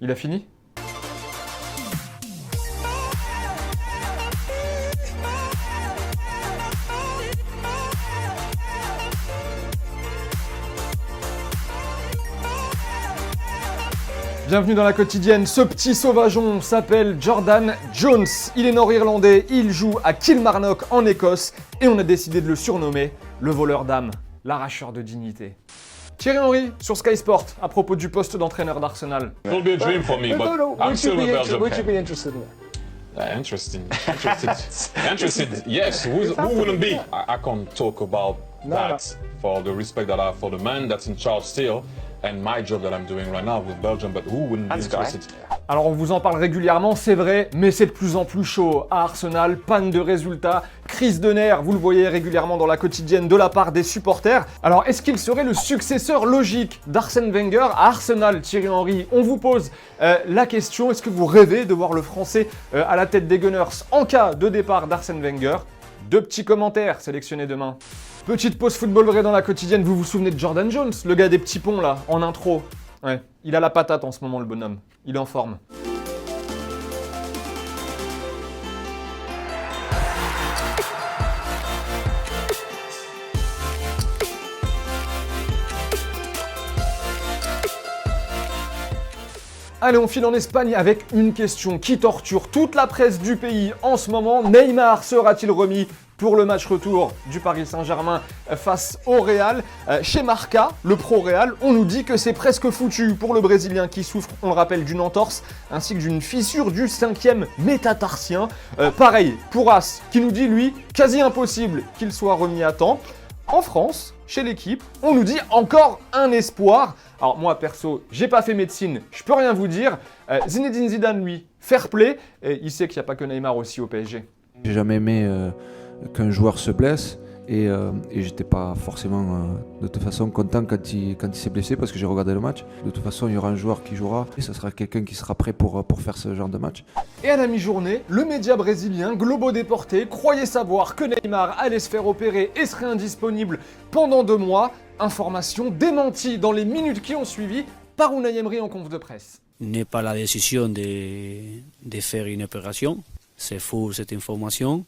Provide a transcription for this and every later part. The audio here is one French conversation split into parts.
Il a fini? Bienvenue dans la quotidienne, ce petit sauvageon s'appelle Jordan Jones. Il est nord-irlandais, il joue à Kilmarnock en Écosse et on a décidé de le surnommer le voleur d'âme, l'arracheur de dignité. Thierry Henry sur Sky Sport à propos du poste d'entraîneur d'Arsenal. It will be a dream for me, but I'm still with Belgium. Would you be interested in that? Interesting. Interested. Yes. Who wouldn't be? I can't talk about that for the respect that I have for the man that's in charge still, and my job that I'm doing right now with Belgium. But who wouldn't be interested? Alors on vous en parle régulièrement, c'est vrai, mais c'est de plus en plus chaud. À Arsenal, panne de résultats, crise de nerfs, vous le voyez régulièrement dans la quotidienne de la part des supporters. Alors est-ce qu'il serait le successeur logique d'Arsène Wenger à Arsenal, Thierry Henry? On vous pose la question, est-ce que vous rêvez de voir le Français à la tête des Gunners en cas de départ d'Arsène Wenger? Deux petits commentaires sélectionnés demain. Petite pause football vrai dans la quotidienne, vous vous souvenez de Jordan Jones, le gars des petits ponts là, en intro? Ouais, il a la patate en ce moment le bonhomme, il est en forme. Allez, on file en Espagne avec une question qui torture toute la presse du pays en ce moment. Neymar sera-t-il remis pour le match retour du Paris Saint-Germain face au Real? Chez Marca, le pro Real, on nous dit que c'est presque foutu pour le Brésilien qui souffre, on le rappelle, d'une entorse ainsi que d'une fissure du 5e métatarsien. Pareil pour As qui nous dit, lui, quasi impossible qu'il soit remis à temps. En France, chez l'équipe, on nous dit encore un espoir. Alors moi perso, j'ai pas fait médecine, je peux rien vous dire. Zinedine Zidane, lui, fair play, et il sait qu'il n'y a pas que Neymar aussi au PSG. J'ai jamais aimé qu'un joueur se blesse et j'étais pas forcément de toute façon content quand il s'est blessé parce que j'ai regardé le match. De toute façon, il y aura un joueur qui jouera et ce sera quelqu'un qui sera prêt pour faire ce genre de match. Et à la mi-journée, le média brésilien Globo Deporte croyait savoir que Neymar allait se faire opérer et serait indisponible pendant 2 mois. Information démentie dans les minutes qui ont suivi par Unai Emery en conf de presse. N'est pas la décision de faire une opération. C'est faux cette information.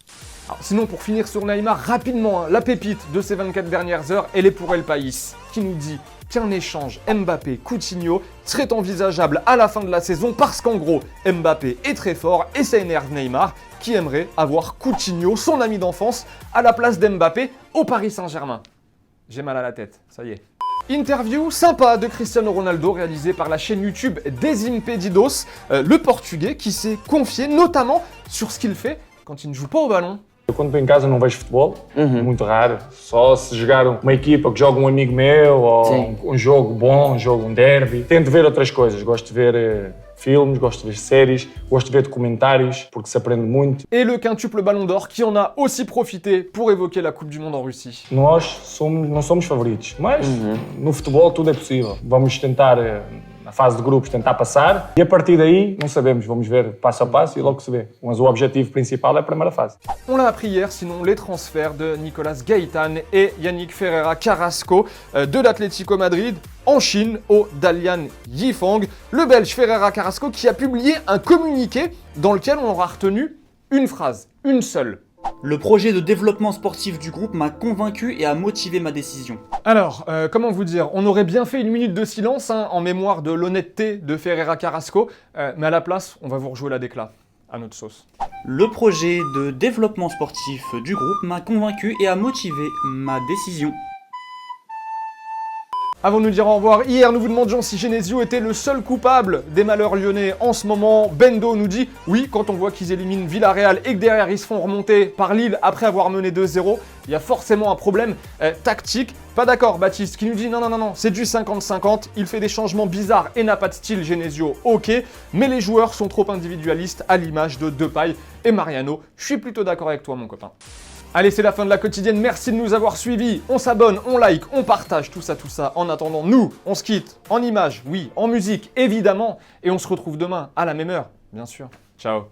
Alors, sinon, pour finir sur Neymar, rapidement, la pépite de ces 24 dernières heures, elle est pour El País, qui nous dit qu'un échange Mbappé-Coutinho serait envisageable à la fin de la saison parce qu'en gros, Mbappé est très fort et ça énerve Neymar, qui aimerait avoir Coutinho, son ami d'enfance, à la place d'Mbappé au Paris Saint-Germain. J'ai mal à la tête, ça y est. Interview sympa de Cristiano Ronaldo réalisée par la chaîne YouTube Desimpedidos, le portugais qui s'est confié notamment sur ce qu'il fait quand il ne joue pas au ballon. Quando estou em casa não vejo futebol, muito raro. Só se jogar uma equipa que joga amigo meu, ou jogo bom, derby. Tento ver outras coisas, gosto de ver filmes, gosto de ver séries, gosto de ver documentários, porque se aprende muito. Et le quintuple Ballon d'Or qui en a aussi profité pour évoquer la Coupe du Monde en Russie. Nós não somos favoritos, mas no futebol tudo é possível. Vamos tentar, na fase de grupos, tentar passar e a partir daí, não sabemos, vamos ver passo a passo e logo se vê. Mas o objetivo principal é a primeira fase. On l'a appris hier, sinon les transferts de Nicolas Gaitán et Yannick Ferreira Carrasco de l'Atlético Madrid en Chine au Dalian Yifang. Le Belge Ferreira Carrasco qui a publié un communiqué dans lequel on aura retenu une phrase, une seule. Le projet de développement sportif du groupe m'a convaincu et a motivé ma décision. Alors, comment vous dire, on aurait bien fait une minute de silence en mémoire de l'honnêteté de Ferreira Carrasco, mais à la place, on va vous rejouer la décla, à notre sauce. Le projet de développement sportif du groupe m'a convaincu et a motivé ma décision. Avant de nous dire au revoir, hier nous vous demandions si Genesio était le seul coupable des malheurs lyonnais en ce moment. Bendo nous dit oui, quand on voit qu'ils éliminent Villarreal et que derrière ils se font remonter par Lille après avoir mené 2-0, il y a forcément un problème tactique. Pas d'accord Baptiste qui nous dit non, c'est du 50-50, il fait des changements bizarres et n'a pas de style Genesio, ok, mais les joueurs sont trop individualistes à l'image de Depay et Mariano. Je suis plutôt d'accord avec toi mon copain. Allez, c'est la fin de la quotidienne, merci de nous avoir suivis. On s'abonne, on like, on partage, tout ça. En attendant, nous, on se quitte en images, oui, en musique, évidemment. Et on se retrouve demain à la même heure, bien sûr. Ciao.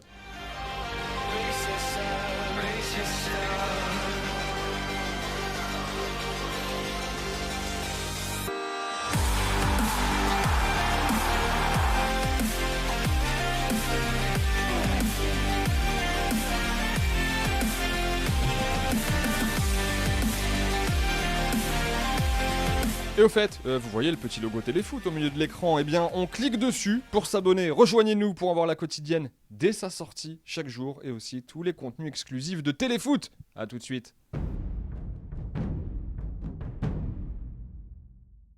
Et au fait, vous voyez le petit logo Téléfoot au milieu de l'écran, eh bien on clique dessus pour s'abonner. Rejoignez-nous pour avoir la quotidienne dès sa sortie chaque jour et aussi tous les contenus exclusifs de Téléfoot. A tout de suite.